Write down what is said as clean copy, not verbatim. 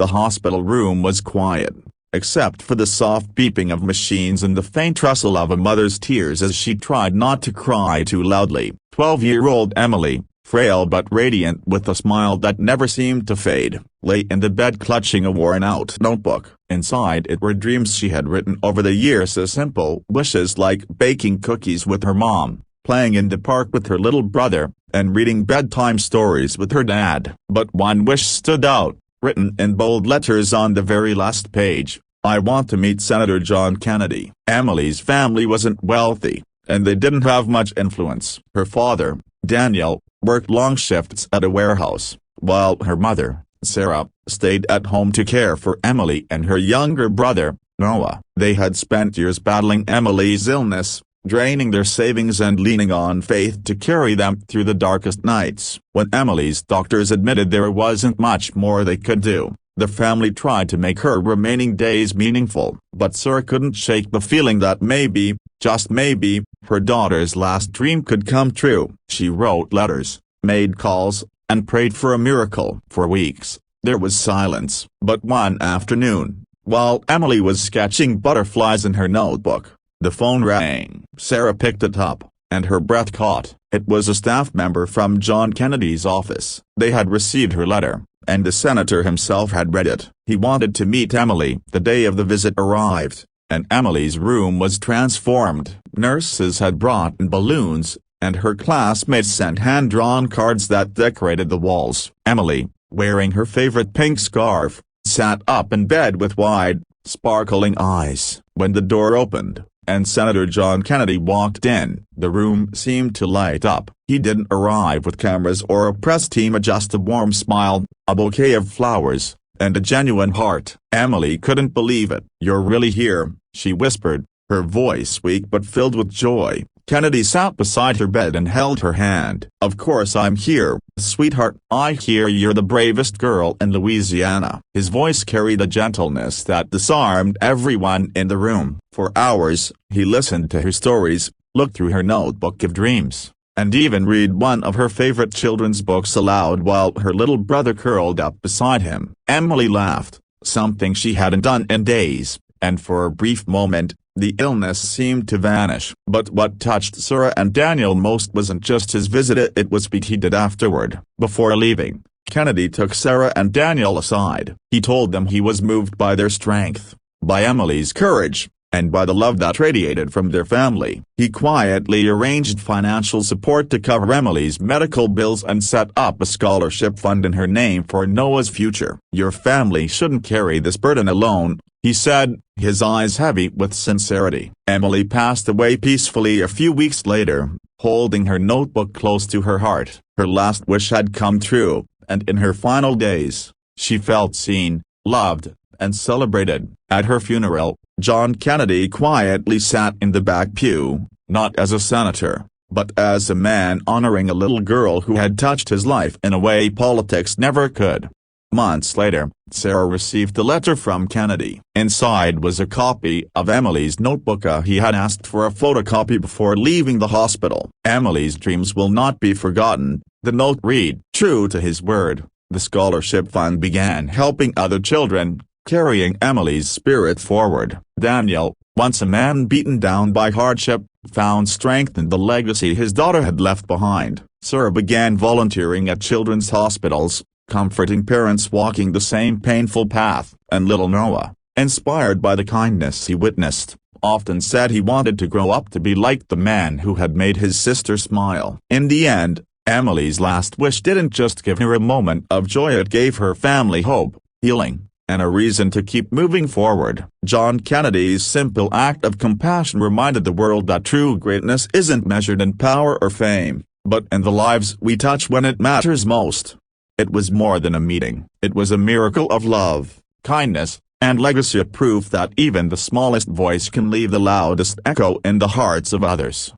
The hospital room was quiet, except for the soft beeping of machines and the faint rustle of a mother's tears as she tried not to cry too loudly. 12-year-old Emily, frail but radiant with a smile that never seemed to fade, lay in the bed clutching a worn-out notebook. Inside it were dreams she had written over the years, as simple wishes like baking cookies with her mom, playing in the park with her little brother, and reading bedtime stories with her dad. But one wish stood out, written in bold letters on the very last page: "I want to meet Senator John Kennedy." Emily's family wasn't wealthy, and they didn't have much influence. Her father, Daniel, worked long shifts at a warehouse, while her mother, Sarah, stayed at home to care for Emily and her younger brother, Noah. They had spent years battling Emily's illness, draining their savings and leaning on faith to carry them through the darkest nights. When Emily's doctors admitted there wasn't much more they could do, the family tried to make her remaining days meaningful. But Sarah couldn't shake the feeling that maybe, just maybe, her daughter's last dream could come true. She wrote letters, made calls, and prayed for a miracle. For weeks, there was silence. But one afternoon, while Emily was sketching butterflies in her notebook, the phone rang. Sarah picked it up, and her breath caught. It was a staff member from John Kennedy's office. They had received her letter, and the senator himself had read it. He wanted to meet Emily. The day of the visit arrived, and Emily's room was transformed. Nurses had brought in balloons, and her classmates sent hand-drawn cards that decorated the walls. Emily, wearing her favorite pink scarf, sat up in bed with wide, sparkling eyes. When the door opened, and Senator John Kennedy walked in, the room seemed to light up. He didn't arrive with cameras or a press team, just a warm smile, a bouquet of flowers, and a genuine heart. Emily couldn't believe it. "You're really here," she whispered, her voice weak but filled with joy. Kennedy sat beside her bed and held her hand. "Of course I'm here, sweetheart. I hear you're the bravest girl in Louisiana." His voice carried a gentleness that disarmed everyone in the room. For hours, he listened to her stories, looked through her notebook of dreams, and even read one of her favorite children's books aloud while her little brother curled up beside him. Emily laughed, something she hadn't done in days, and for a brief moment, the illness seemed to vanish. But what touched Sarah and Daniel most wasn't just his visit, it was what he did afterward. Before leaving, Kennedy took Sarah and Daniel aside. He told them he was moved by their strength, by Emily's courage, and by the love that radiated from their family. He quietly arranged financial support to cover Emily's medical bills and set up a scholarship fund in her name for Noah's future. "Your family shouldn't carry this burden alone," he said, his eyes heavy with sincerity. Emily passed away peacefully a few weeks later, holding her notebook close to her heart. Her last wish had come true, and in her final days, she felt seen, loved, and celebrated. At her funeral, John Kennedy quietly sat in the back pew, not as a senator, but as a man honoring a little girl who had touched his life in a way politics never could. Months later, Sarah received a letter from Kennedy. Inside was a copy of Emily's notebook. He had asked for a photocopy before leaving the hospital. "Emily's dreams will not be forgotten," the note read. True to his word, the scholarship fund began helping other children, carrying Emily's spirit forward. Daniel, once a man beaten down by hardship, found strength in the legacy his daughter had left behind. Sarah began volunteering at children's hospitals, comforting parents walking the same painful path, and little Noah, inspired by the kindness he witnessed, often said he wanted to grow up to be like the man who had made his sister smile. In the end, Emily's last wish didn't just give her a moment of joy, it gave her family hope, healing, and a reason to keep moving forward. John Kennedy's simple act of compassion reminded the world that true greatness isn't measured in power or fame, but in the lives we touch when it matters most. It was more than a meeting. It was a miracle of love, kindness, and legacy, a proof that even the smallest voice can leave the loudest echo in the hearts of others.